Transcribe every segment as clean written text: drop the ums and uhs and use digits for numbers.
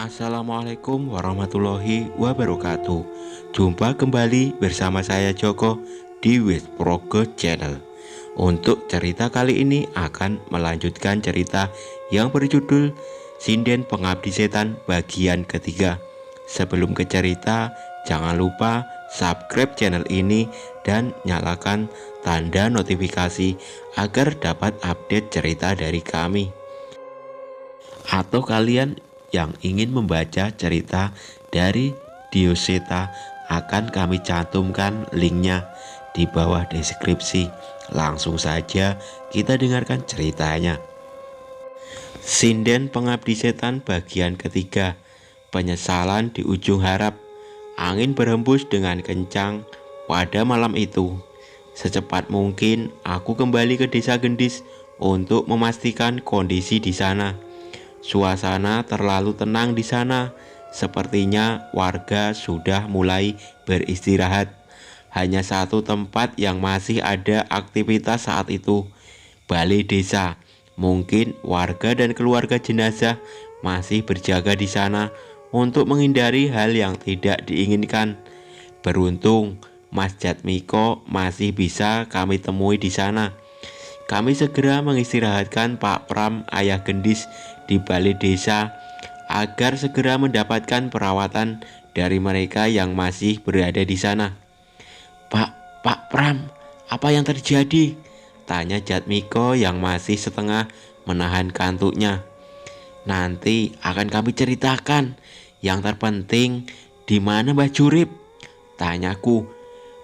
Assalamualaikum warahmatullahi wabarakatuh. Jumpa kembali bersama saya Joko di Wisprogo Channel. Untuk cerita kali ini akan melanjutkan cerita yang berjudul Sinden Pengabdi Setan bagian ketiga. Sebelum ke cerita, jangan lupa subscribe channel ini dan nyalakan tanda notifikasi agar dapat update cerita dari kami. Atau kalian yang ingin membaca cerita dari Dioseta, akan kami cantumkan linknya di bawah deskripsi. Langsung saja kita dengarkan ceritanya. Sinden Pengabdi Setan bagian ketiga. Penyesalan di ujung harap. Angin berhembus dengan kencang pada malam itu. Secepat mungkin aku kembali ke desa Gendis untuk memastikan kondisi di sana. Suasana terlalu tenang di sana. Sepertinya warga sudah mulai beristirahat. Hanya satu tempat yang masih ada aktivitas saat itu, balai desa. Mungkin warga dan keluarga jenazah masih berjaga di sana untuk menghindari hal yang tidak diinginkan. Beruntung, Mas Jatmiko masih bisa kami temui di sana. Kami segera mengistirahatkan Pak Pram ayah Gendis di balai desa agar segera mendapatkan perawatan dari mereka yang masih berada di sana. Pak Pram, apa yang terjadi? Tanya Jatmiko yang masih setengah menahan kantuknya. Nanti akan kami ceritakan. Yang terpenting, di mana Mbah Jurip? Tanyaku.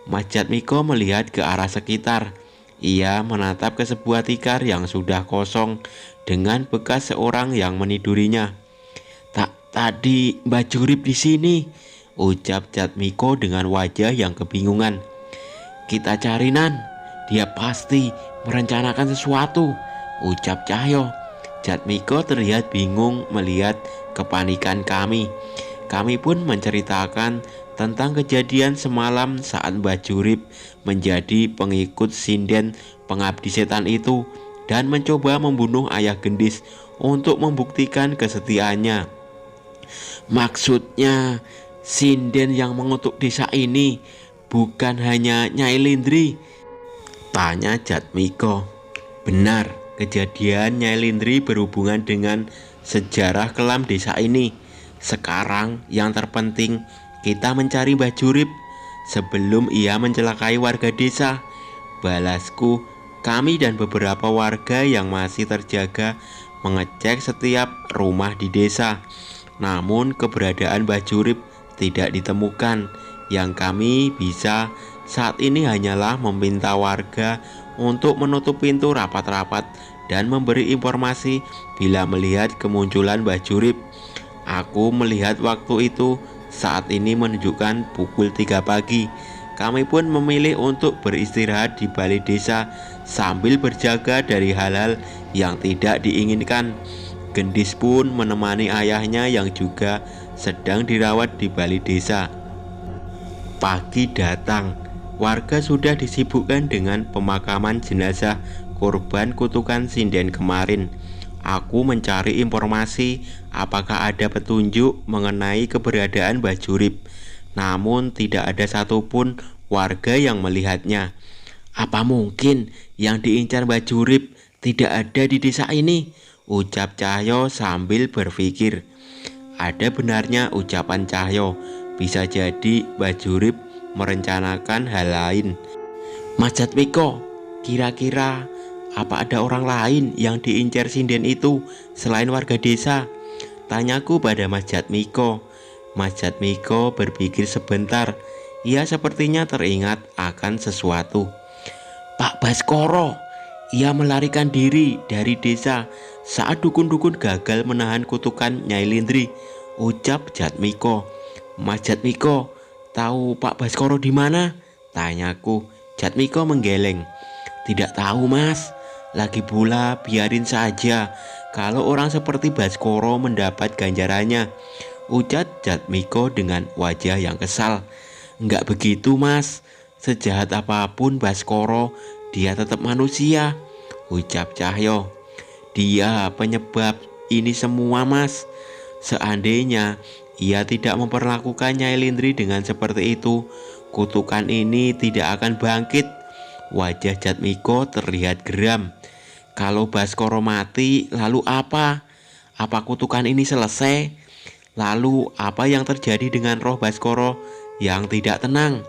Mas Jatmiko melihat ke arah sekitar. Ia menatap ke sebuah tikar yang sudah kosong dengan bekas seorang yang menidurinya. Tadi Mbah Jurip di sini, ucap Jatmiko dengan wajah yang kebingungan. Kita cari Nan, dia pasti merencanakan sesuatu, ucap Cahyo. Jatmiko terlihat bingung melihat kepanikan kami. Kami pun menceritakan tentang kejadian semalam saat Mbah Jurip menjadi pengikut Sinden Pengabdi Setan itu dan mencoba membunuh ayah Gendis untuk membuktikan kesetiaannya. Maksudnya Sinden yang mengutuk desa ini bukan hanya Nyai Lindri? Tanya Jatmiko. Benar, kejadian Nyai Lindri berhubungan dengan sejarah kelam desa ini. Sekarang yang terpenting kita mencari Mbah Jurip sebelum ia mencelakai warga desa. Balasku, kami dan beberapa warga yang masih terjaga mengecek setiap rumah di desa. Namun keberadaan Mbah Jurip tidak ditemukan. Yang kami bisa saat ini hanyalah meminta warga untuk menutup pintu rapat-rapat dan memberi informasi bila melihat kemunculan Mbah Jurip. Aku melihat waktu itu saat ini menunjukkan pukul 3 pagi. Kami pun memilih untuk beristirahat di balai desa sambil berjaga dari hal-hal yang tidak diinginkan. Gendis pun menemani ayahnya yang juga sedang dirawat di balai desa. Pagi datang, warga sudah disibukkan dengan pemakaman jenazah korban kutukan sinden kemarin. Aku mencari informasi apakah ada petunjuk mengenai keberadaan Mbah Jurip. Namun tidak ada satupun warga yang melihatnya. Apa mungkin yang diincar Mbah Jurip tidak ada di desa ini? Ucap Cahyo sambil berpikir. Ada benarnya ucapan Cahyo. Bisa jadi Mbah Jurip merencanakan hal lain. Mas Jatmiko, kira-kira apa ada orang lain yang diincar sinden itu selain warga desa? Tanyaku pada Mas Jatmiko. Mas Jatmiko berpikir sebentar. Ia sepertinya teringat akan sesuatu. Pak Baskoro, ia melarikan diri dari desa saat dukun-dukun gagal menahan kutukan Nyai Lindri, ucap Jatmiko. Mas Jatmiko, tahu Pak Baskoro di mana? Tanyaku. Jatmiko menggeleng. Tidak tahu Mas. Lagi pula biarin saja kalau orang seperti Baskoro mendapat ganjarannya, ucap Jatmiko dengan wajah yang kesal. Enggak begitu Mas, sejahat apapun Baskoro, dia tetap manusia, ucap Cahyo. Dia penyebab ini semua Mas. Seandainya ia tidak memperlakukan Nyai Lindri dengan seperti itu, kutukan ini tidak akan bangkit. Wajah Jatmiko terlihat geram. Kalau Baskoro mati, lalu apa? Apa kutukan ini selesai? Lalu apa yang terjadi dengan roh Baskoro yang tidak tenang?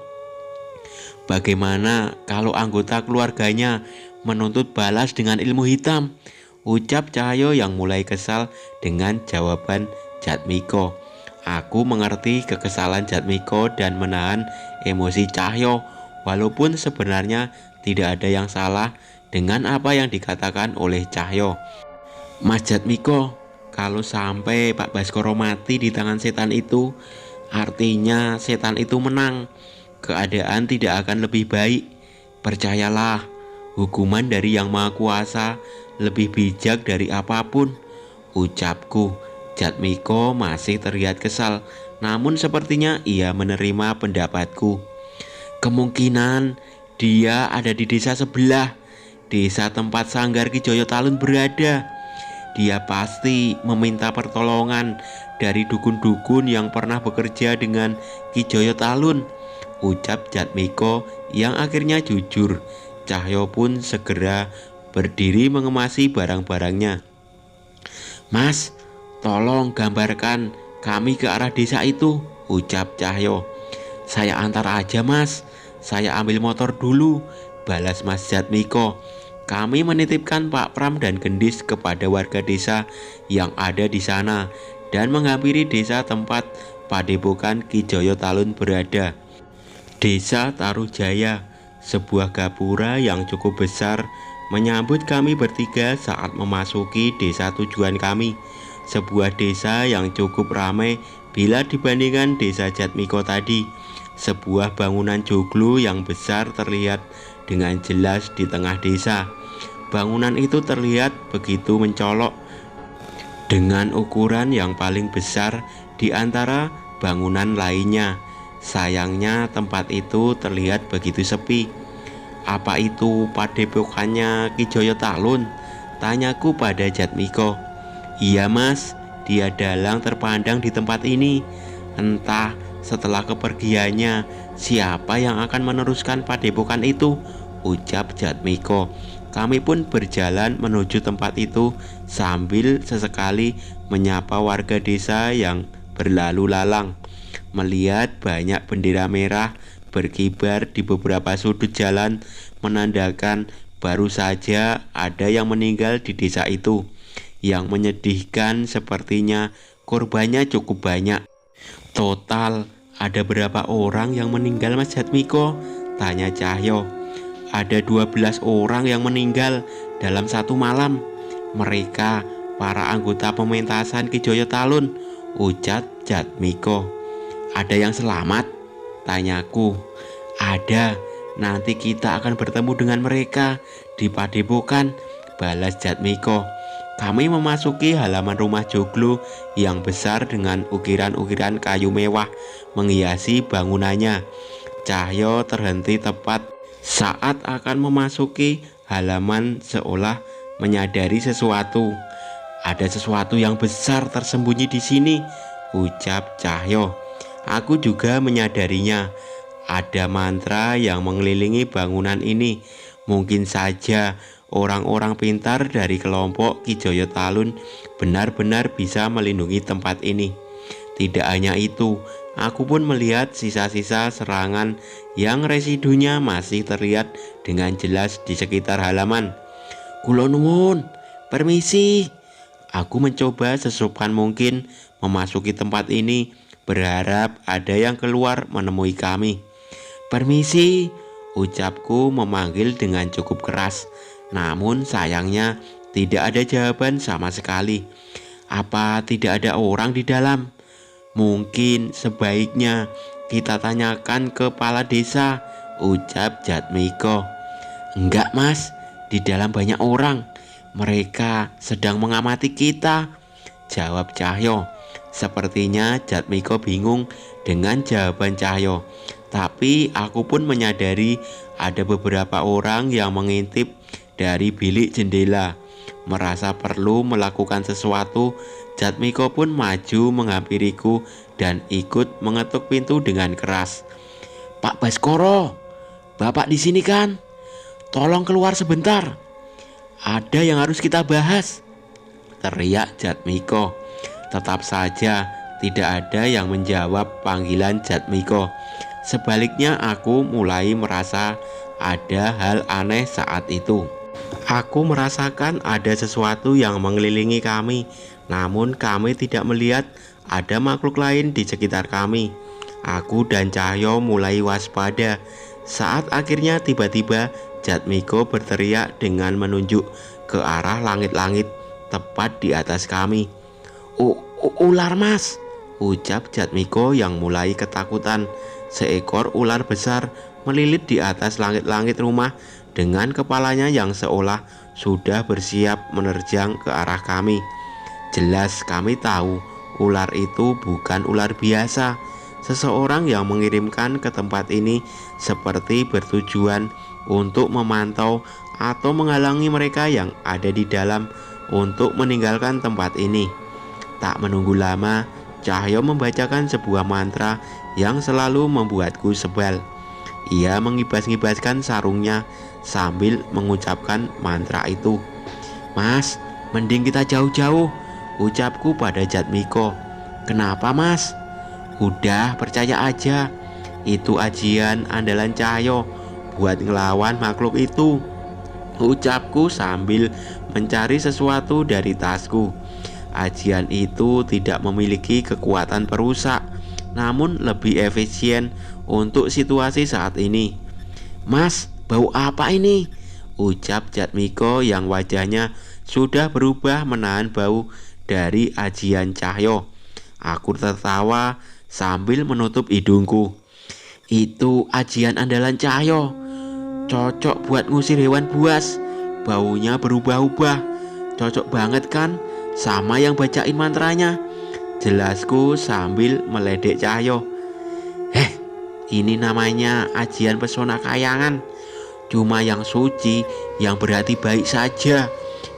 Bagaimana kalau anggota keluarganya menuntut balas dengan ilmu hitam? Ucap Cahyo yang mulai kesal dengan jawaban Jatmiko. Aku mengerti kekesalan Jatmiko dan menahan emosi Cahyo, walaupun sebenarnya tidak ada yang salah dengan apa yang dikatakan oleh Cahyo. Mas Jatmiko, kalau sampai Pak Baskoro mati di tangan setan itu, artinya setan itu menang. Keadaan tidak akan lebih baik. Percayalah, hukuman dari Yang Maha Kuasa lebih bijak dari apapun, ucapku. Jatmiko masih terlihat kesal, namun sepertinya ia menerima pendapatku. Kemungkinan dia ada di desa sebelah, desa tempat Sanggar Ki Joyo Talun berada. Dia pasti meminta pertolongan dari dukun-dukun yang pernah bekerja dengan Ki Joyo Talun, ucap Jatmiko yang akhirnya jujur. Cahyo pun segera berdiri mengemasi barang-barangnya. Mas, tolong gambarkan kami ke arah desa itu, ucap Cahyo. Saya antar aja mas, saya ambil motor dulu, balas Mas Jatmiko. Kami menitipkan Pak Pram dan Gendis kepada warga desa yang ada di sana dan menghampiri desa tempat padepokan Ki Joyo Talun berada. Desa Tarujaya, sebuah gapura yang cukup besar, menyambut kami bertiga saat memasuki desa tujuan kami. Sebuah desa yang cukup ramai bila dibandingkan desa Jatmiko tadi. Sebuah bangunan joglo yang besar terlihat dengan jelas di tengah desa. Bangunan itu terlihat begitu mencolok dengan ukuran yang paling besar di antara bangunan lainnya. Sayangnya tempat itu terlihat begitu sepi. Apa itu padepokannya Ki Joyo Talun? Tanyaku pada Jatmiko. Iya mas, dia dalang terpandang di tempat ini. Entah setelah kepergiannya siapa yang akan meneruskan padepokan itu, ucap Jatmiko. Kami pun berjalan menuju tempat itu sambil sesekali menyapa warga desa yang berlalu lalang. Melihat banyak bendera merah berkibar di beberapa sudut jalan menandakan baru saja ada yang meninggal di desa itu. Yang menyedihkan sepertinya korbannya cukup banyak. Total ada berapa orang yang meninggal Mas Jatmiko? Tanya Cahyo. Ada 12 orang yang meninggal dalam satu malam. Mereka para anggota pementasan Ki Joyo Talun, ucap Jatmiko. Ada yang selamat? Tanyaku. Ada, nanti kita akan bertemu dengan mereka di padepokan, balas Jatmiko. Kami memasuki halaman rumah joglo yang besar dengan ukiran-ukiran kayu mewah menghiasi bangunannya. Cahyo terhenti tepat saat akan memasuki halaman seolah menyadari sesuatu. Ada sesuatu yang besar tersembunyi di sini, ucap Cahyo. Aku juga menyadarinya. Ada mantra yang mengelilingi bangunan ini. Mungkin saja orang-orang pintar dari kelompok Ki Joyo Talun benar-benar bisa melindungi tempat ini. Tidak hanya itu, aku pun melihat sisa-sisa serangan yang residunya masih terlihat dengan jelas di sekitar halaman. Kula nuwun, permisi. Aku mencoba sesopan mungkin memasuki tempat ini, berharap ada yang keluar menemui kami. Permisi, ucapku memanggil dengan cukup keras. Namun sayangnya tidak ada jawaban sama sekali. Apa tidak ada orang di dalam? Mungkin sebaiknya kita tanyakan ke kepala desa, ucap Jatmiko. Enggak mas, di dalam banyak orang. Mereka sedang mengamati kita, jawab Cahyo. Sepertinya Jatmiko bingung dengan jawaban Cahyo. Tapi aku pun menyadari ada beberapa orang yang mengintip dari bilik jendela. Merasa perlu melakukan sesuatu, Jatmiko pun maju menghampiriku dan ikut mengetuk pintu dengan keras. "Pak Baskoro, Bapak di sini kan? Tolong keluar sebentar. Ada yang harus kita bahas," teriak Jatmiko. Tetap saja tidak ada yang menjawab panggilan Jatmiko. Sebaliknya aku mulai merasa ada hal aneh saat itu. Aku merasakan ada sesuatu yang mengelilingi kami, namun kami tidak melihat ada makhluk lain di sekitar kami. Aku dan Cahyo mulai waspada saat akhirnya tiba-tiba Jatmiko berteriak dengan menunjuk ke arah langit-langit tepat di atas kami. Ular mas," ucap Jatmiko yang mulai ketakutan. Seekor ular besar melilit di atas langit-langit rumah dengan kepalanya yang seolah sudah bersiap menerjang ke arah kami. Jelas kami tahu ular itu bukan ular biasa. Seseorang yang mengirimkan ke tempat ini seperti bertujuan untuk memantau atau menghalangi mereka yang ada di dalam untuk meninggalkan tempat ini. Tak menunggu lama, Cahyo membacakan sebuah mantra yang selalu membuatku sebal. Ia mengibas-ngibaskan sarungnya sambil mengucapkan mantra itu. "Mas, mending kita jauh-jauh," ucapku pada Jatmiko. "Kenapa mas?" "Udah, percaya aja. Itu ajian andalan Cahyo buat ngelawan makhluk itu," ucapku sambil mencari sesuatu dari tasku. Ajian itu tidak memiliki kekuatan perusak, namun lebih efisien untuk situasi saat ini. "Mas, bau apa ini?" ucap Jatmiko yang wajahnya sudah berubah menahan bau dari ajian Cahyo. Aku tertawa sambil menutup hidungku. "Itu ajian andalan Cahyo. Cocok buat ngusir hewan buas. Baunya berubah-ubah. Cocok banget kan sama yang bacain mantranya," jelasku sambil meledek Cahyo. Ini namanya ajian pesona kayangan. Cuma yang suci, yang berhati baik saja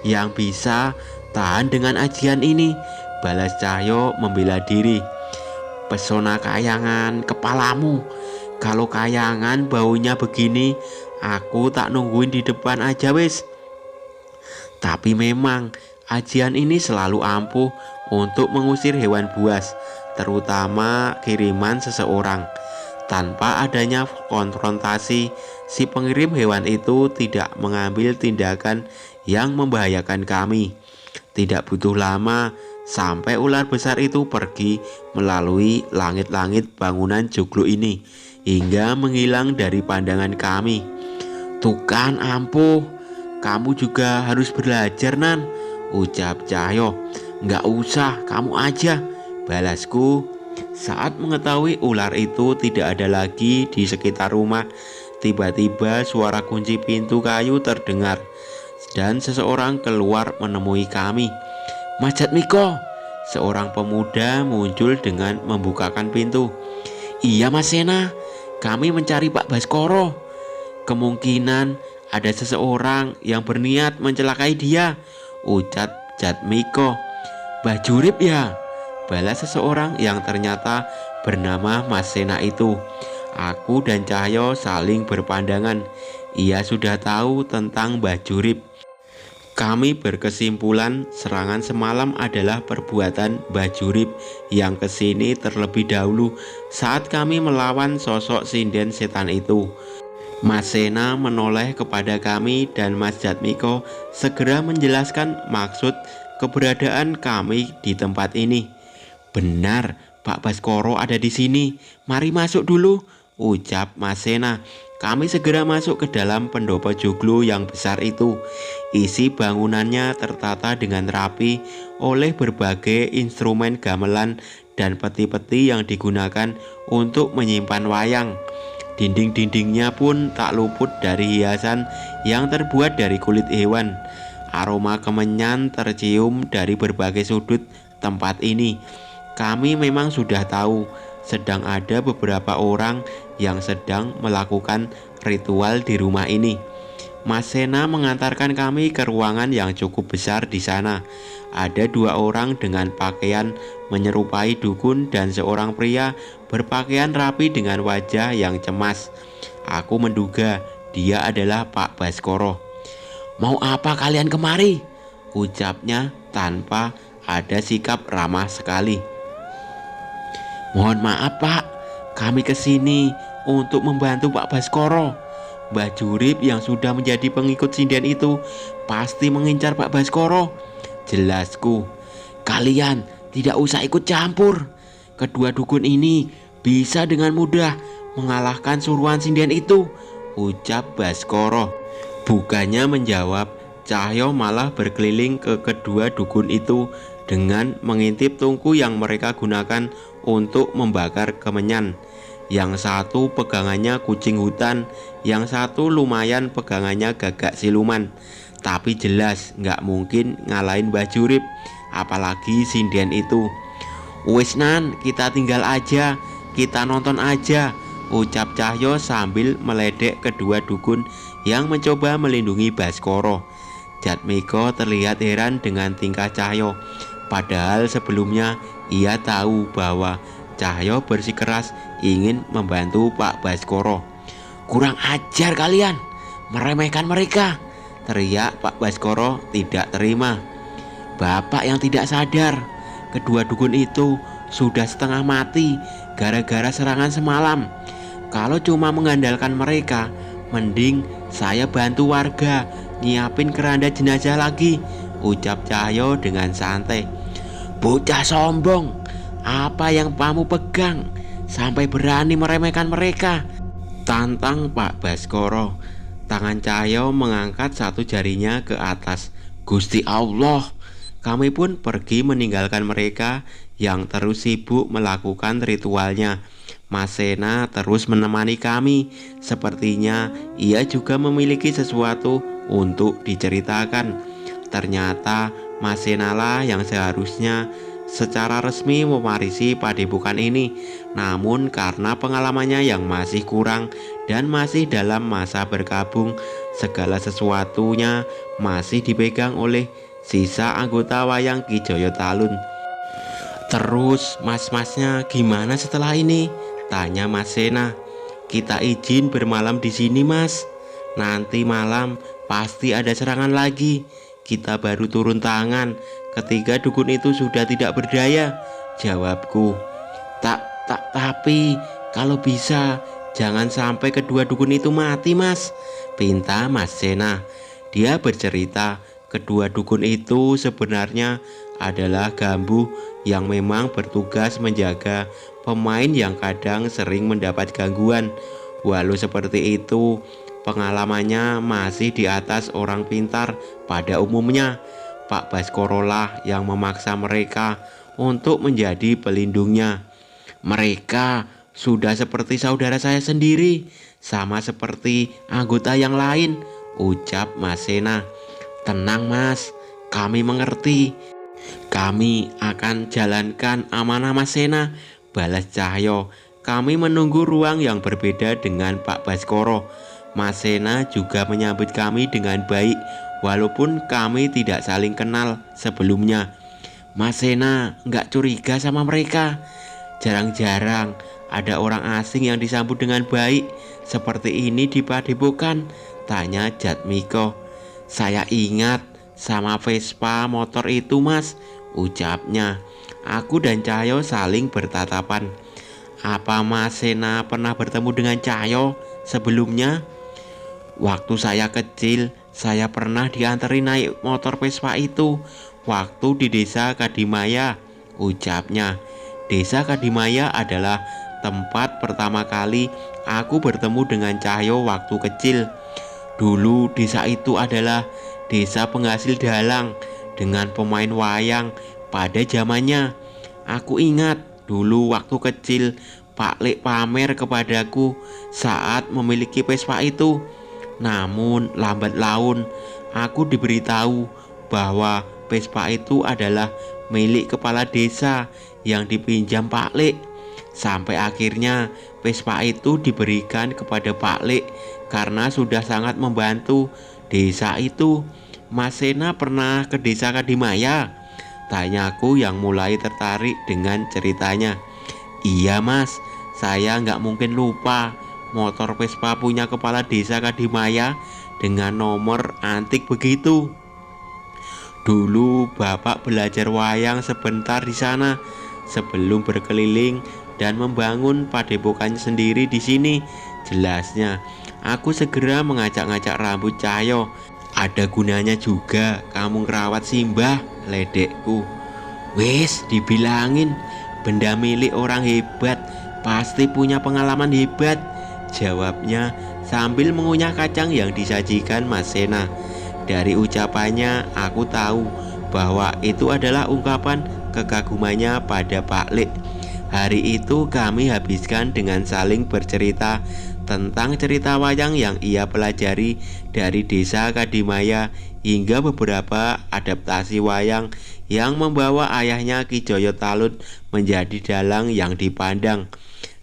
yang bisa tahan dengan ajian ini," balas Cahyo membela diri. "Pesona kayangan kepalamu. Kalau kayangan baunya begini, aku tak nungguin di depan aja wis." Tapi memang ajian ini selalu ampuh untuk mengusir hewan buas, terutama kiriman seseorang. Tanpa adanya konfrontasi, si pengirim hewan itu tidak mengambil tindakan yang membahayakan kami. Tidak butuh lama sampai ular besar itu pergi melalui langit-langit bangunan joglo ini hingga menghilang dari pandangan kami. "Tuh kan ampuh, kamu juga harus belajar Nan," ucap Cahyo. "Nggak usah, kamu aja," balasku. Saat mengetahui ular itu tidak ada lagi di sekitar rumah, tiba-tiba suara kunci pintu kayu terdengar dan seseorang keluar menemui kami. "Mas Jatmiko," seorang pemuda muncul dengan membukakan pintu. "Iya Mas Sena, kami mencari Pak Baskoro. Kemungkinan ada seseorang yang berniat mencelakai dia," ucap Jatmiko. "Mbah Jurip ya?" balas seseorang yang ternyata bernama Mas Sena itu. Aku dan Cahyo saling berpandangan. Ia sudah tahu tentang Mbah Jurip. Kami berkesimpulan serangan semalam adalah perbuatan Mbah Jurip yang kesini terlebih dahulu saat kami melawan sosok sinden setan itu. Mas Sena menoleh kepada kami dan Mas Jatmiko segera menjelaskan maksud keberadaan kami di tempat ini. "Benar, Pak Baskoro ada di sini. Mari masuk dulu," ucap Mas Sena. Kami segera masuk ke dalam pendopo joglo yang besar itu. Isi bangunannya tertata dengan rapi oleh berbagai instrumen gamelan dan peti-peti yang digunakan untuk menyimpan wayang. Dinding-dindingnya pun tak luput dari hiasan yang terbuat dari kulit hewan. Aroma kemenyan tercium dari berbagai sudut tempat ini. Kami memang sudah tahu sedang ada beberapa orang yang sedang melakukan ritual di rumah ini. Mas Sena mengantarkan kami ke ruangan yang cukup besar di sana. Ada dua orang dengan pakaian menyerupai dukun dan seorang pria berpakaian rapi dengan wajah yang cemas. Aku menduga dia adalah Pak Baskoro. "Mau apa kalian kemari?" ucapnya tanpa ada sikap ramah sekali. "Mohon maaf Pak, kami kesini untuk membantu Pak Baskoro. Mbah Jurib yang sudah menjadi pengikut sinden itu pasti mengincar Pak Baskoro," jelasku. "Kalian tidak usah ikut campur. Kedua dukun ini bisa dengan mudah mengalahkan suruhan sinden itu," ucap Baskoro. Bukannya menjawab, Cahyo malah berkeliling ke kedua dukun itu dengan mengintip tungku yang mereka gunakan untuk membakar kemenyan. Yang satu pegangannya kucing hutan, yang satu lumayan pegangannya gagak siluman. Tapi jelas nggak mungkin ngalahin Mbah Jurib, apalagi sinden itu. "Wis Nan, kita tinggal aja, kita nonton aja," ucap Cahyo sambil meledek kedua dukun yang mencoba melindungi Baskoro. Jatmiko terlihat heran dengan tingkah Cahyo, padahal sebelumnya ia tahu bahwa Cahyo bersikeras ingin membantu Pak Baskoro. "Kurang ajar kalian, meremehkan mereka," teriak Pak Baskoro tidak terima. "Bapak yang tidak sadar, kedua dukun itu sudah setengah mati gara-gara serangan semalam. Kalau cuma mengandalkan mereka, mending saya bantu warga nyiapin keranda jenazah lagi," ucap Cahyo dengan santai. "Bocah sombong, apa yang kamu pegang sampai berani meremehkan mereka?" tantang Pak Baskoro. Tangan Cahyo mengangkat satu jarinya ke atas. "Gusti Allah." Kami pun pergi meninggalkan mereka yang terus sibuk melakukan ritualnya. Mas Sena terus menemani kami. Sepertinya ia juga memiliki sesuatu untuk diceritakan. Ternyata Mas Sena lah yang seharusnya secara resmi mewarisi padepokan ini. Namun karena pengalamannya yang masih kurang dan masih dalam masa berkabung, segala sesuatunya masih dipegang oleh sisa anggota wayang Ki Joyo Talun. "Terus mas-masnya gimana setelah ini?" tanya Mas Sena. "Kita izin bermalam di sini Mas. Nanti malam pasti ada serangan lagi. Kita baru turun tangan ketika dukun itu sudah tidak berdaya," jawabku. Tapi kalau bisa jangan sampai kedua dukun itu mati Mas," pinta Mas Sena. Dia bercerita kedua dukun itu sebenarnya adalah Gambuh yang memang bertugas menjaga pemain yang kadang sering mendapat gangguan. Walau seperti itu, pengalamannya masih di atas orang pintar pada umumnya. Pak Baskoro lah yang memaksa mereka untuk menjadi pelindungnya. "Mereka sudah seperti saudara saya sendiri, sama seperti anggota yang lain," ucap Mas Sena. "Tenang Mas, kami mengerti. Kami akan jalankan amanah Mas Sena," balas Cahyo. Kami menunggu ruang yang berbeda dengan Pak Baskoro. Mas Sena juga menyambut kami dengan baik, walaupun kami tidak saling kenal sebelumnya. Mas Sena nggak curiga sama mereka? Jarang-jarang ada orang asing yang disambut dengan baik seperti ini di padepokan, tanya Jatmiko. "Saya ingat sama Vespa motor itu Mas," ucapnya. Aku dan Cahyo saling bertatapan. "Apa Mas Sena pernah bertemu dengan Cahyo sebelumnya?" "Waktu saya kecil, saya pernah diantari naik motor Vespa itu waktu di desa Kadimaya," ucapnya. Desa Kadimaya adalah tempat pertama kali aku bertemu dengan Cahyo waktu kecil. Dulu desa itu adalah desa penghasil dalang dengan pemain wayang pada zamannya. Aku ingat dulu waktu kecil Pak Lek pamer kepadaku saat memiliki Vespa itu. Namun lambat laun aku diberitahu bahwa Vespa itu adalah milik kepala desa yang dipinjam Pak Lek. Sampai akhirnya Vespa itu diberikan kepada Pak Lek karena sudah sangat membantu desa itu. Mas Sena pernah ke desa Kadimaya? Tanyaku yang mulai tertarik dengan ceritanya. Iya mas, saya nggak mungkin lupa. Motor Vespa punya kepala desa Kadimaya dengan nomor antik begitu. Dulu bapak belajar wayang sebentar di sana sebelum berkeliling dan membangun padepokannya sendiri di sini. Jelasnya, aku segera mengacak-ngacak rambut Cahyo. Ada gunanya juga kamu ngerawat Simbah, ledekku. Wes, dibilangin benda milik orang hebat pasti punya pengalaman hebat, jawabnya sambil mengunyah kacang yang disajikan Mas Sena. Dari ucapannya aku tahu bahwa itu adalah ungkapan kekagumannya pada Pak Lek. Hari itu kami habiskan dengan saling bercerita tentang cerita wayang yang ia pelajari dari desa Kadimaya hingga beberapa adaptasi wayang yang membawa ayahnya Ki Joyo Talun menjadi dalang yang dipandang.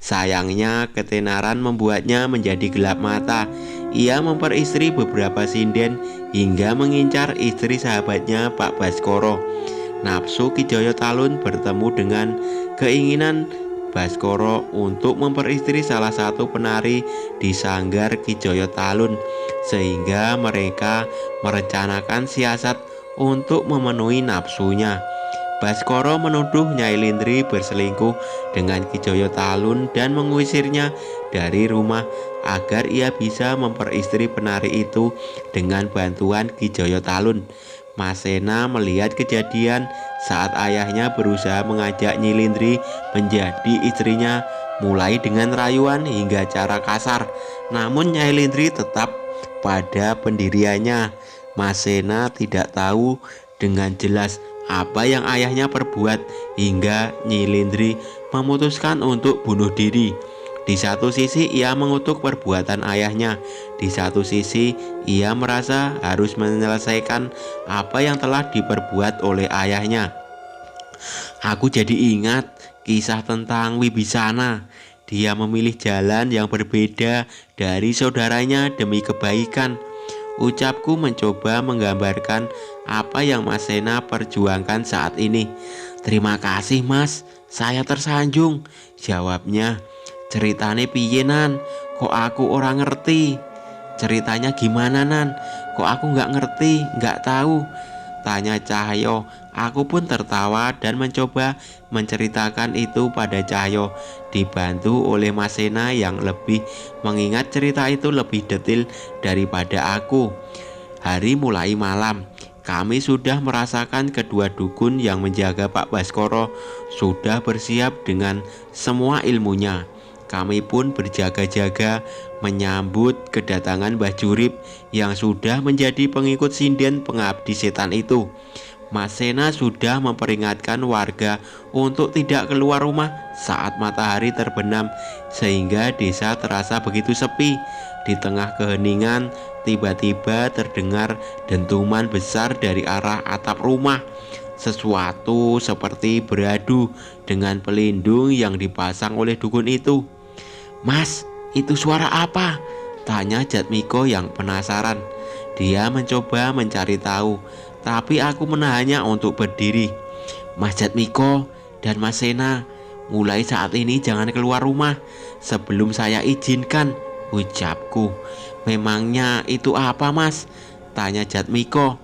Sayangnya ketenaran membuatnya menjadi gelap mata. Ia memperistri beberapa sinden hingga mengincar istri sahabatnya Pak Baskoro. Nafsu Ki Joyo Talun bertemu dengan keinginan Baskoro untuk memperistri salah satu penari di sanggar Ki Joyo Talun, sehingga mereka merencanakan siasat untuk memenuhi nafsunya. Baskoro menuduh Nyai Lindri berselingkuh dengan Ki Joyo Talun dan mengusirnya dari rumah agar ia bisa memperistri penari itu dengan bantuan Ki Joyo Talun. Mas Sena melihat kejadian saat ayahnya berusaha mengajak Nyi Lindri menjadi istrinya, mulai dengan rayuan hingga cara kasar. Namun Nyai Lindri tetap pada pendiriannya. Mas Sena tidak tahu dengan jelas apa yang ayahnya perbuat hingga Nyi Lindri memutuskan untuk bunuh diri. Di satu sisi ia mengutuk perbuatan ayahnya, di satu sisi ia merasa harus menyelesaikan apa yang telah diperbuat oleh ayahnya. Aku jadi ingat kisah tentang Wibisana. Dia memilih jalan yang berbeda dari saudaranya demi kebaikan. Ucapku mencoba menggambarkan apa yang Mas Sena perjuangkan saat ini. Terima kasih mas, saya tersanjung, jawabnya. Ceritane piye Nan? Kok aku orang ngerti? Ceritanya gimana Nan? Kok aku gak ngerti, gak tahu? Tanya Cahyo. Aku pun tertawa dan mencoba menceritakan itu pada Cahyo, dibantu oleh Mas Sena yang lebih mengingat cerita itu lebih detail daripada aku. Hari mulai malam. Kami sudah merasakan kedua dukun yang menjaga Pak Baskoro sudah bersiap dengan semua ilmunya. Kami pun berjaga-jaga menyambut kedatangan Mbah Jurip yang sudah menjadi pengikut sinden pengabdi setan itu. Mas Sena sudah memperingatkan warga untuk tidak keluar rumah saat matahari terbenam, sehingga desa terasa begitu sepi. Di tengah keheningan, tiba-tiba terdengar dentuman besar dari arah atap rumah. Sesuatu seperti beradu dengan pelindung yang dipasang oleh dukun itu. Mas, itu suara apa? Tanya Jatmiko yang penasaran. Dia mencoba mencari tahu, tapi aku menahannya untuk berdiri. Mas Jatmiko dan Mas Sena, mulai saat ini jangan keluar rumah sebelum saya izinkan, ucapku. Memangnya itu apa mas? Tanya Jatmiko.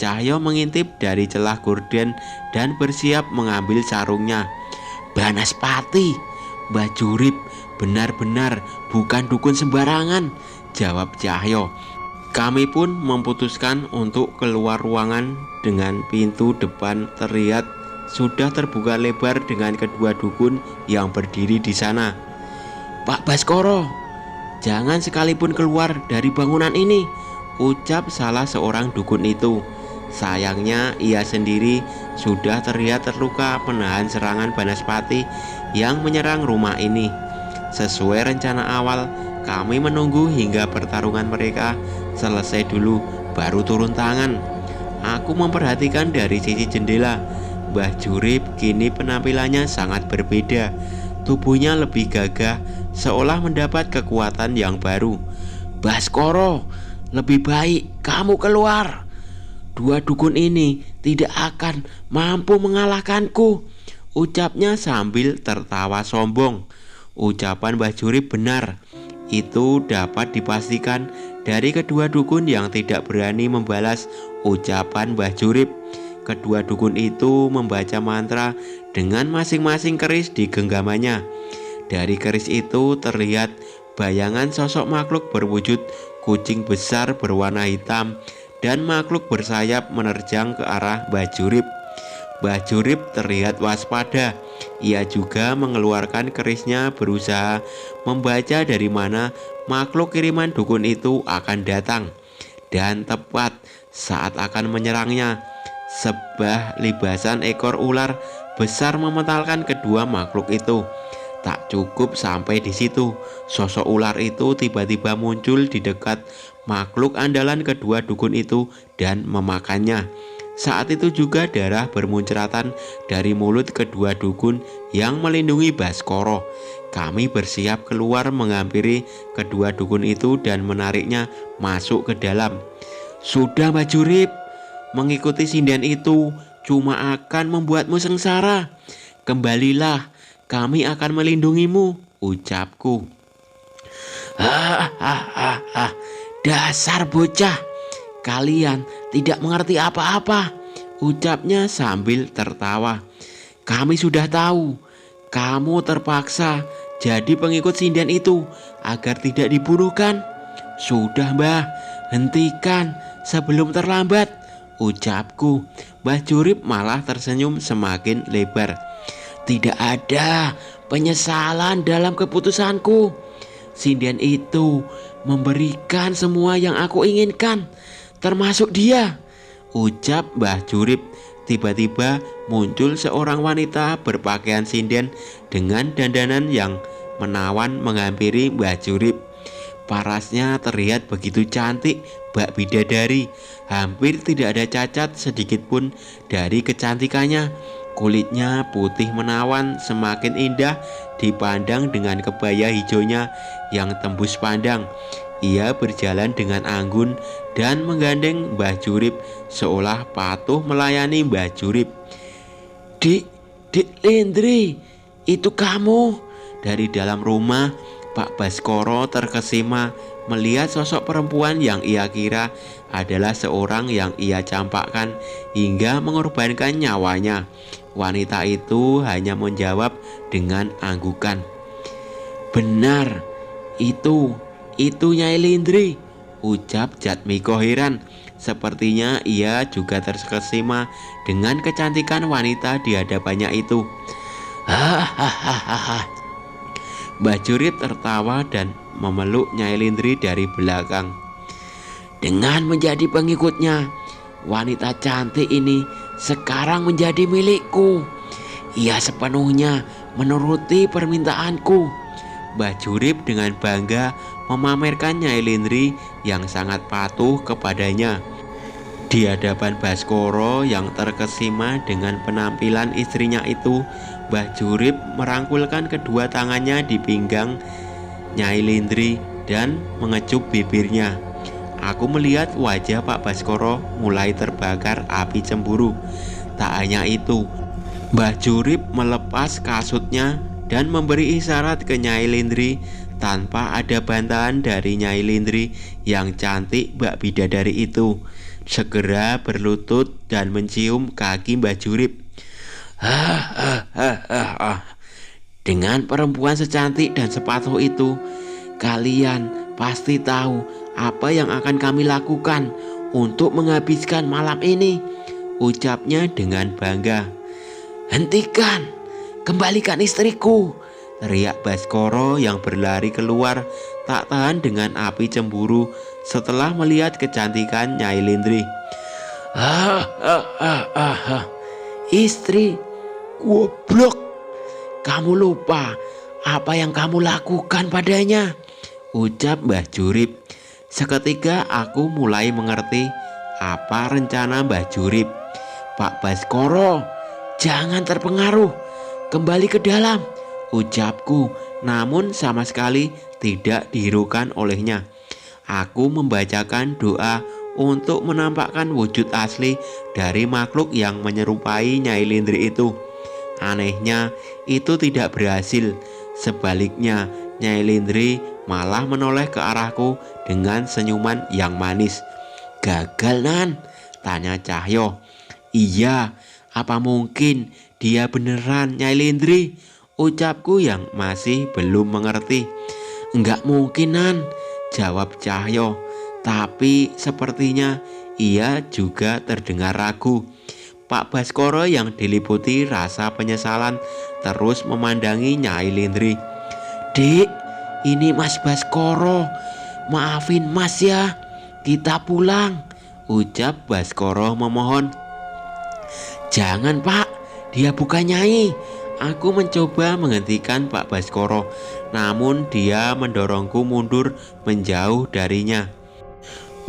Cahyo mengintip dari celah gorden dan bersiap mengambil sarungnya. Banaspati, Mbah Jurip benar-benar bukan dukun sembarangan, jawab Cahyo. Kami pun memutuskan untuk keluar ruangan. Dengan pintu depan terlihat sudah terbuka lebar dengan kedua dukun yang berdiri di sana. Pak Baskoro, jangan sekalipun keluar dari bangunan ini, ucap salah seorang dukun itu. Sayangnya ia sendiri sudah terlihat terluka menahan serangan Banaspati yang menyerang rumah ini. Sesuai rencana awal, kami menunggu hingga pertarungan mereka selesai dulu baru turun tangan. Aku memperhatikan dari sisi jendela. Mbah Jurip kini penampilannya sangat berbeda. Tubuhnya lebih gagah, seolah mendapat kekuatan yang baru. Baskoro, lebih baik kamu keluar. Dua dukun ini tidak akan mampu mengalahkanku, ucapnya sambil tertawa sombong. Ucapan Mbah Jurip benar. Itu dapat dipastikan dari kedua dukun yang tidak berani membalas ucapan Mbah Jurip. Kedua dukun itu membaca mantra dengan masing-masing keris di genggamannya. Dari keris itu terlihat bayangan sosok makhluk berwujud kucing besar berwarna hitam dan makhluk bersayap menerjang ke arah Mbah Jurip. Mbah Jurip terlihat waspada. Ia juga mengeluarkan kerisnya berusaha membaca dari mana makhluk kiriman dukun itu akan datang. Dan tepat saat akan menyerangnya, sebuah libasan ekor ular besar mementalkan kedua makhluk itu. Tak cukup sampai di situ, sosok ular itu tiba-tiba muncul di dekat makhluk andalan kedua dukun itu dan memakannya. Saat itu juga darah bermuncratan dari mulut kedua dukun yang melindungi Baskoro. Kami bersiap keluar menghampiri kedua dukun itu dan menariknya masuk ke dalam. Sudah Mbah Jurip, mengikuti sinden itu cuma akan membuatmu sengsara. Kembalilah, kami akan melindungimu, ucapku. Dasar bocah, kalian tidak mengerti apa-apa, ucapnya sambil tertawa. Kami sudah tahu, kamu terpaksa jadi pengikut sinden itu agar tidak dibunuh kan? Sudah Mbah, hentikan sebelum terlambat, ucapku. Mbah Jurip malah tersenyum semakin lebar. Tidak ada penyesalan dalam keputusanku. Sinden itu memberikan semua yang aku inginkan, termasuk dia, ucap Mbah Jurip. Tiba-tiba muncul seorang wanita berpakaian sinden dengan dandanan yang menawan menghampiri Mbah Jurip. Parasnya terlihat begitu cantik, bak bidadari. Hampir tidak ada cacat sedikit pun dari kecantikannya. Kulitnya putih menawan, semakin indah dipandang dengan kebaya hijaunya yang tembus pandang. Ia berjalan dengan anggun dan menggandeng Mbah Jurip seolah patuh melayani Mbah Jurip. Dik Lindri, itu kamu? Dari dalam rumah, Pak Baskoro terkesima melihat sosok perempuan yang ia kira adalah seorang yang ia campakkan hingga mengorbankan nyawanya. Wanita itu hanya menjawab dengan anggukan. Benar, itu Nyai Lindri, ucap Jatmiko heran. Sepertinya ia juga terkesima dengan kecantikan wanita di hadapannya itu. Hahaha. Mbah Jurip tertawa dan memeluk Nyai Lindri dari belakang. Dengan menjadi pengikutnya, wanita cantik ini sekarang menjadi milikku. Ia sepenuhnya menuruti permintaanku. Mbah Jurip dengan bangga memamerkan Nyai Lindri yang sangat patuh kepadanya. Di hadapan Baskoro yang terkesima dengan penampilan istrinya itu, Mbah Jurip merangkulkan kedua tangannya di pinggang Nyai Lindri dan mengecup bibirnya. Aku melihat wajah Pak Baskoro mulai terbakar api cemburu. Tak hanya itu, Mbah Jurip melepas kasutnya dan memberi isyarat ke Nyai Lindri tanpa ada bantahan dari Nyai Lindri yang cantik bak bidadari itu. Segera berlutut dan mencium kaki Mbah Jurip. Dengan perempuan secantik dan sepatuh itu, kalian pasti tahu apa yang akan kami lakukan untuk menghabiskan malam ini, ucapnya dengan bangga. Hentikan, kembalikan istriku, teriak Baskoro yang berlari keluar tak tahan dengan api cemburu setelah melihat kecantikan Nyai Lindri. Istri, goblok, kamu lupa apa yang kamu lakukan padanya, ucap Mbah Jurip. Seketika aku mulai mengerti apa rencana Mbah Jurip. Pak Baskoro, jangan terpengaruh, kembali ke dalam, ucapku, namun sama sekali tidak dihiraukan olehnya. Aku membacakan doa untuk menampakkan wujud asli dari makhluk yang menyerupai Nyai Lindri itu. Anehnya, itu tidak berhasil. Sebaliknya, Nyai Lindri malah menoleh ke arahku dengan senyuman yang manis. "Gagal, Nan?" tanya Cahyo. "Iya, apa mungkin dia beneran Nyai Lindri?" ucapku yang masih belum mengerti. "Enggak mungkin, Nan," jawab Cahyo. Tapi sepertinya ia juga terdengar ragu. Pak Baskoro yang diliputi rasa penyesalan terus memandangi Nyai Lindri. "Dik, ini Mas Baskoro. Maafin Mas ya, kita pulang," ucap Baskoro memohon. "Jangan Pak, dia bukan Nyai." Aku mencoba menghentikan Pak Baskoro, namun dia mendorongku mundur menjauh darinya.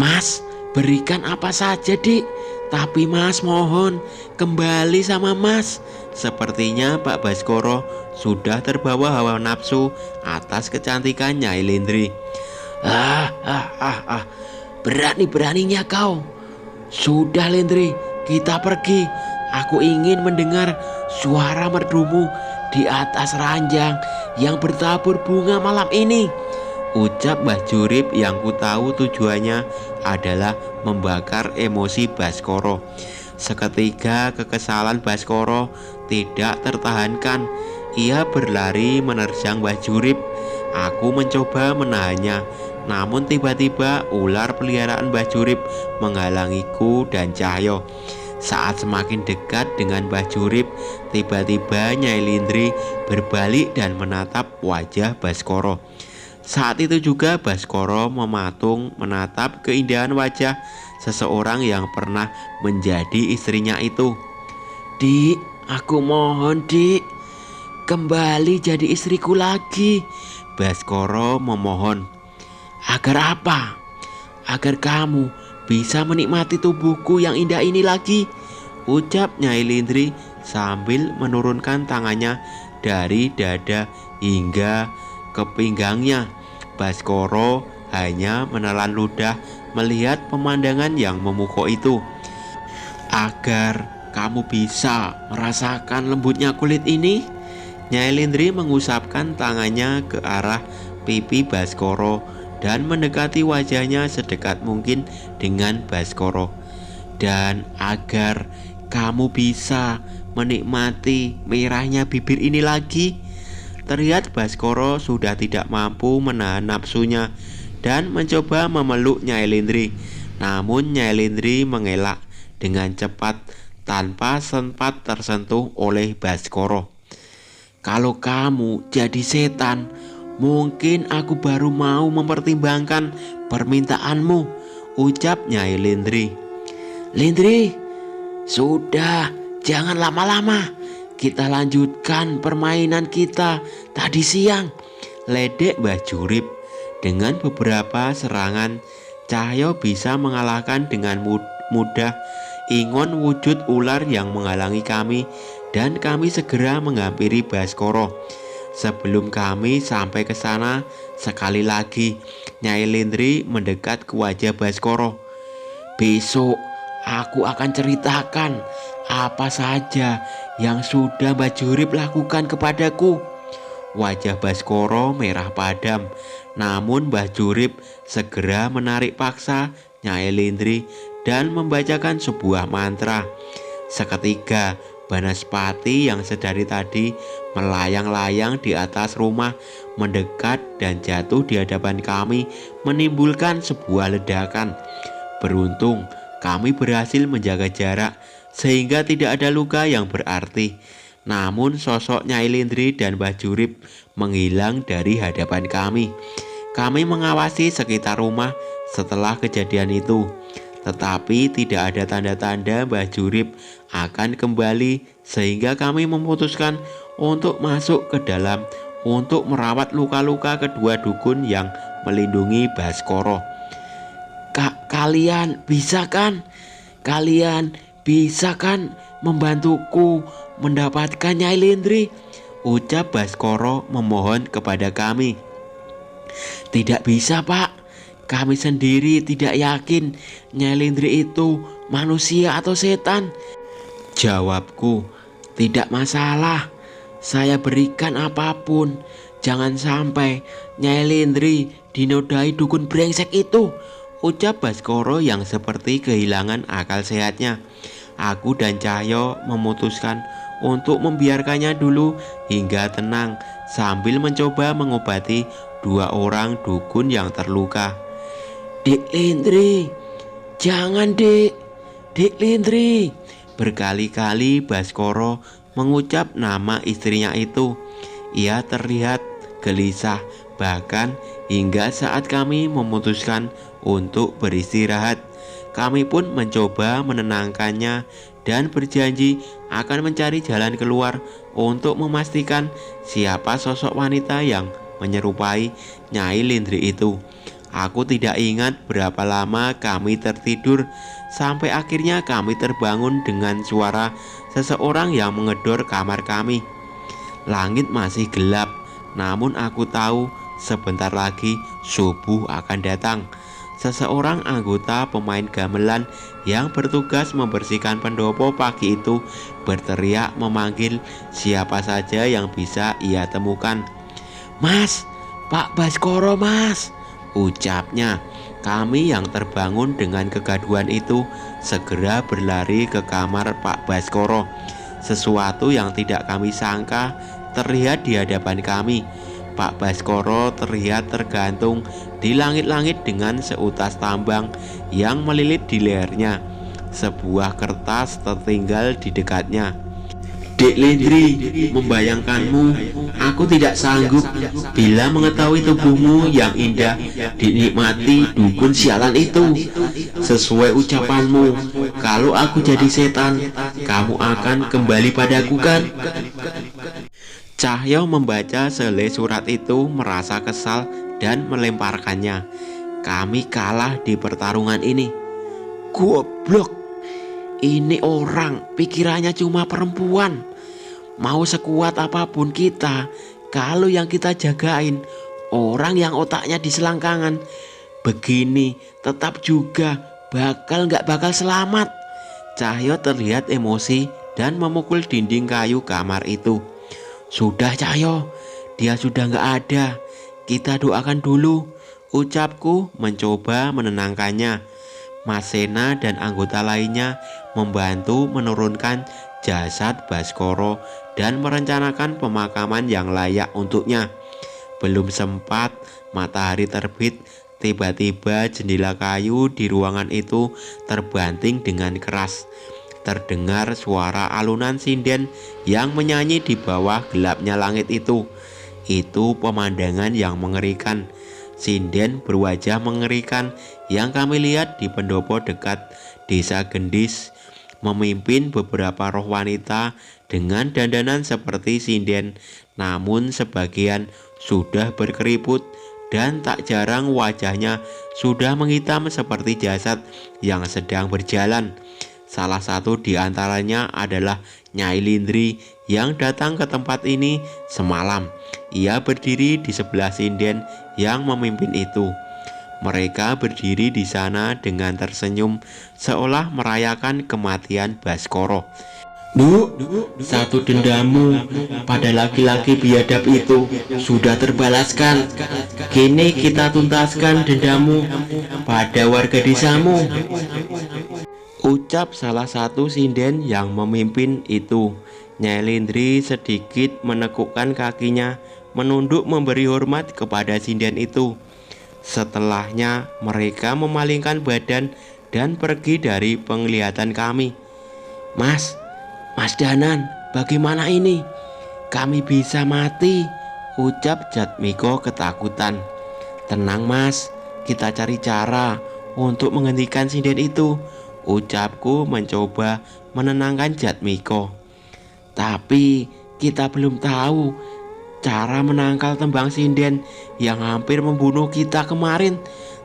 "Mas, berikan apa saja Dik, tapi Mas mohon kembali sama Mas." Sepertinya Pak Baskoro sudah terbawa hawa nafsu atas kecantikan Nyai Lindri. Berani-beraninya kau. Sudah Lindri, kita pergi. Aku ingin mendengar suara merdumu di atas ranjang yang bertabur bunga malam ini, ucap Mbah Jurip yang ku tahu tujuannya adalah membakar emosi Baskoro. Seketika kekesalan Baskoro tidak tertahankan. Ia berlari menerjang Mbah Jurip. Aku mencoba menahannya, namun tiba-tiba ular peliharaan Mbah Jurip menghalangiku dan Cahyo. Saat semakin dekat dengan Mbah Jurip, tiba-tiba Nyai Lindri berbalik dan menatap wajah Baskoro. Saat itu juga Baskoro mematung menatap keindahan wajah seseorang yang pernah menjadi istrinya itu. "Dik, aku mohon Dik, kembali jadi istriku lagi," Baskoro memohon. "Agar apa? Agar kamu bisa menikmati tubuhku yang indah ini lagi," ucap Nyai Lindri sambil menurunkan tangannya dari dada hingga ke pinggangnya. Baskoro hanya menelan ludah melihat pemandangan yang memukau itu. "Agar kamu bisa merasakan lembutnya kulit ini," Nyai Lindri mengusapkan tangannya ke arah pipi Baskoro dan mendekati wajahnya sedekat mungkin dengan Baskoro. "Dan agar kamu bisa menikmati merahnya bibir ini lagi." Terlihat Baskoro sudah tidak mampu menahan nafsunya dan mencoba memeluk Nyai Lindri. Namun Nyai Lindri mengelak dengan cepat tanpa sempat tersentuh oleh Baskoro. "Kalau kamu jadi setan, mungkin aku baru mau mempertimbangkan permintaanmu," ucap Nyai Lindri. "Lindri, sudah, jangan lama-lama. Kita lanjutkan permainan kita tadi siang," ledek Mbah Jurip. Dengan beberapa serangan, Cahyo bisa mengalahkan dengan mudah ingon wujud ular yang menghalangi kami, dan kami segera menghampiri Baskoro. Sebelum kami sampai ke sana, sekali lagi Nyai Lindri mendekat ke wajah Baskoro. "Besok aku akan ceritakan apa saja yang sudah Mbah Jurip lakukan kepadaku." Wajah Baskoro merah padam, namun Mbah Jurip segera menarik paksa Nyai Lindri dan membacakan sebuah mantra. Seketika Banaspati yang sedari tadi melayang-layang di atas rumah mendekat dan jatuh di hadapan kami, menimbulkan sebuah ledakan. Beruntung kami berhasil menjaga jarak sehingga tidak ada luka yang berarti. Namun sosok Nyai Lindri dan Mbah Jurip menghilang dari hadapan kami. Kami mengawasi sekitar rumah setelah kejadian itu, tetapi tidak ada tanda-tanda Mbah Jurip akan kembali, sehingga kami memutuskan untuk masuk ke dalam untuk merawat luka-luka kedua dukun yang melindungi Baskoro. Kalian bisa kan? Kalian bisa kan membantuku mendapatkan Nyai Lindri?" ucap Baskoro memohon kepada kami. "Tidak bisa Pak, Kami sendiri tidak yakin Nyai Lindri itu manusia atau setan. Jawabku, tidak masalah. Saya berikan apapun. Jangan sampai Nyai Lindri dinodai dukun brengsek itu, ucap Baskoro yang seperti kehilangan akal sehatnya. Aku dan Cahyo memutuskan untuk membiarkannya dulu hingga tenang sambil mencoba mengobati dua orang dukun yang terluka. Dik Lindri, jangan Dik Lindri. Berkali-kali Baskoro mengucap nama istrinya itu. Ia terlihat gelisah, bahkan hingga saat kami memutuskan untuk beristirahat. Kami pun mencoba menenangkannya dan berjanji akan mencari jalan keluar untuk memastikan siapa sosok wanita yang menyerupai Nyai Lindri itu. Aku tidak ingat berapa lama kami tertidur sampai akhirnya kami terbangun dengan suara seseorang yang menggedor kamar kami. Langit masih gelap, namun aku tahu sebentar lagi subuh akan datang. Seseorang anggota pemain gamelan yang bertugas membersihkan pendopo pagi itu berteriak memanggil siapa saja yang bisa ia temukan. Mas, Pak Baskoro mas, ucapnya. Kami yang terbangun dengan kegaduhan itu segera berlari ke kamar Pak Baskoro. Sesuatu yang tidak kami sangka terlihat di hadapan kami. Pak Baskoro terlihat tergantung di langit-langit dengan seutas tambang yang melilit di lehernya. Sebuah kertas tertinggal di dekatnya. Dik Lindri, membayangkanmu, aku tidak sanggup bila mengetahui tubuhmu yang indah dinikmati dukun sialan itu. Sesuai ucapanmu, kalau aku jadi setan, kamu akan kembali padaku kan? Cahyo membaca selai surat itu merasa kesal dan melemparkannya. Kami kalah di pertarungan ini. Goblok. Ini orang pikirannya cuma perempuan. Mau sekuat apapun kita, kalau yang kita jagain orang yang otaknya di selangkangan, begini tetap juga gak bakal selamat. Cahyo terlihat emosi dan memukul dinding kayu kamar itu. Sudah Cahyo, dia sudah gak ada. Kita doakan dulu, ucapku mencoba menenangkannya. Mas Sena dan anggota lainnya membantu menurunkan jasad Baskoro dan merencanakan pemakaman yang layak untuknya. Belum sempat matahari terbit, tiba-tiba jendela kayu di ruangan itu terbanting dengan keras. Terdengar suara alunan sinden yang menyanyi di bawah gelapnya langit itu. Itu pemandangan yang mengerikan. Sinden berwajah mengerikan yang kami lihat di pendopo dekat desa Gendis, memimpin beberapa roh wanita dengan dandanan seperti sinden, namun sebagian sudah berkeriput dan tak jarang wajahnya sudah menghitam seperti jasad yang sedang berjalan. Salah satu di antaranya adalah Nyai Lindri yang datang ke tempat ini semalam. Ia berdiri di sebelah sinden yang memimpin itu. Mereka berdiri di sana dengan tersenyum seolah merayakan kematian Baskoro. Bu, satu dendammu pada laki-laki biadab itu sudah terbalaskan. Kini kita tuntaskan dendammu pada warga desamu, ucap salah satu sinden yang memimpin itu. Nyai Lindri sedikit menekukkan kakinya, menunduk memberi hormat kepada sinden itu. Setelahnya mereka memalingkan badan dan pergi dari penglihatan kami. Mas Danan, bagaimana ini? Kami bisa mati, ucap Jatmiko ketakutan. Tenang mas, kita cari cara untuk menghentikan sinden itu, ucapku mencoba menenangkan Jatmiko. Tapi kita belum tahu cara menangkal tembang sinden yang hampir membunuh kita kemarin,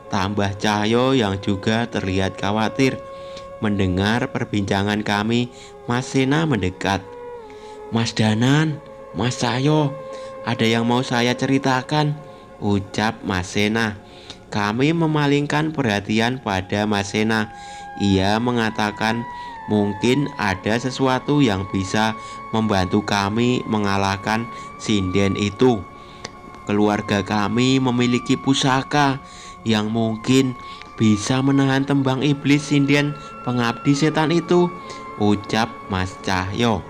tambah Cahyo yang juga terlihat khawatir. Mendengar perbincangan kami, Mas Sena mendekat. Mas Danan, Mas Cahyo, ada yang mau saya ceritakan, ucap Mas Sena. kami memalingkan perhatian pada Mas Sena. Ia mengatakan mungkin ada sesuatu yang bisa membantu kami mengalahkan sinden itu. Keluarga kami memiliki pusaka yang mungkin bisa menahan tembang iblis sinden pengabdi setan itu, ucap Mas Cahyo.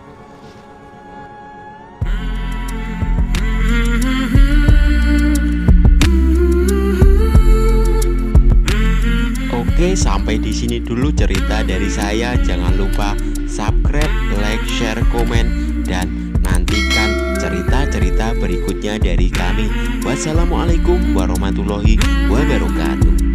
Oke, sampai di sini dulu cerita dari saya. Jangan lupa subscribe, like, share, komen, dan nantikan cerita-cerita berikutnya dari kami. Wassalamualaikum warahmatullahi wabarakatuh.